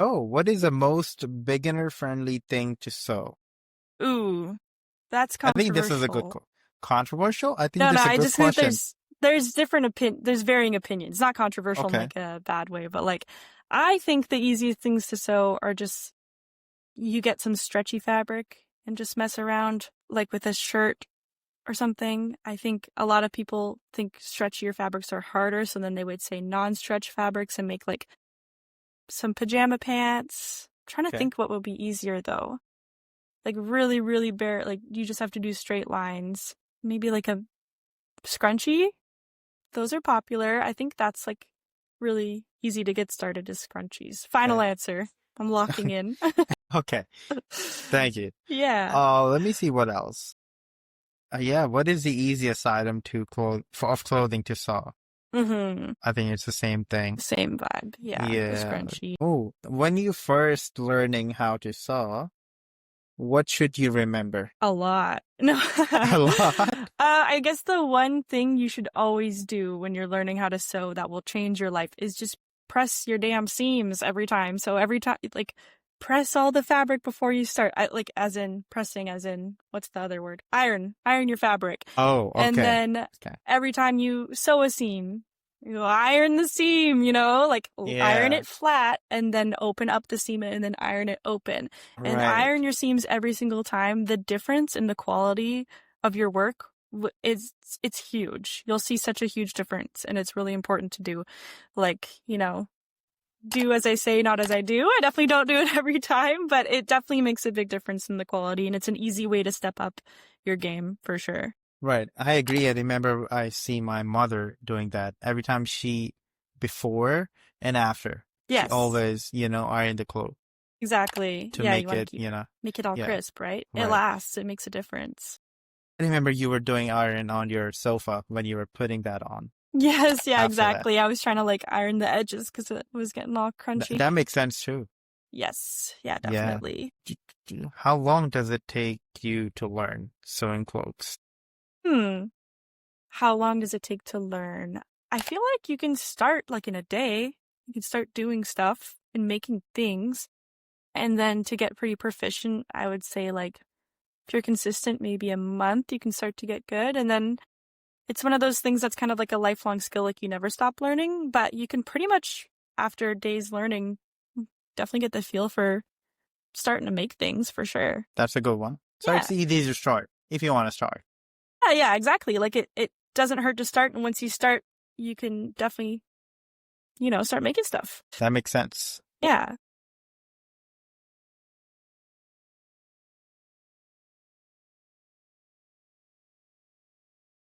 Oh, what is the most beginner-friendly thing to sew? Ooh, that's I think this is a good controversial. controversial. I think No, this is a I good just think question. there's there's varying opinions. It's not controversial in Okay. like a bad way, but like I think the easiest things to sew are just you get some stretchy fabric and just mess around like with a shirt or something. I think a lot of people think stretchier fabrics are harder, so then they would say non-stretch fabrics and make like some pajama pants. I'm trying to Okay. think what would be easier though. Like really, really bare, like you just have to do straight lines. Maybe like a scrunchie. Those are popular. I think that's like really easy to get started as scrunchies. Final Okay. answer. I'm locking in. Okay. Thank you. Yeah. Let me see what else. Yeah, what is the easiest item to of clothing to sew? Mm-hmm. I think it's the same thing. Same vibe. Yeah. The Yeah. scrunchie. Oh, when you first learning how to sew, what should you remember? A lot. No. A lot? I guess the one thing you should always do when you're learning how to sew that will change your life is just press your damn seams every time. So every time, like, press all the fabric before you start. Like, as in pressing, as in, what's the other word? Iron your fabric. Oh, And okay. then Okay. every time you sew a seam, you iron the seam, like iron Yeah. it flat and then open up the seam and then iron it open. And Right. iron your seams every single time. The difference in the quality of your work it's huge. You'll see such a huge difference, and it's really important to do. Like, do as I say, not as I do. I definitely don't do it every time, but it definitely makes a big difference in the quality, and it's an easy way to step up your game for sure. Right. I agree. I remember I see my mother doing that every time before and after. Yes. She always, iron the clothes Exactly. to Yeah, make you it, make it all yeah. crisp, right? It Right. lasts. It makes a difference. I remember you were doing iron on your sofa when you were putting that on. Yes, yeah, After exactly. I was trying to like iron the edges because it was getting all crunchy. That makes sense too. Yes, yeah, definitely. Yeah. How long does it take you to learn sewing clothes? How long does it take to learn? I feel like you can start like in a day. You can start doing stuff and making things. And then to get pretty proficient, I would say like if you're consistent, maybe a month, you can start to get good. And then it's one of those things that's kind of like a lifelong skill, like you never stop learning, but you can pretty much, after days learning, definitely get the feel for starting to make things for sure. That's a good one. So it's easy to start if you want to start. Yeah, exactly. Like it doesn't hurt to start. And once you start, you can definitely, start making stuff. That makes sense. Yeah.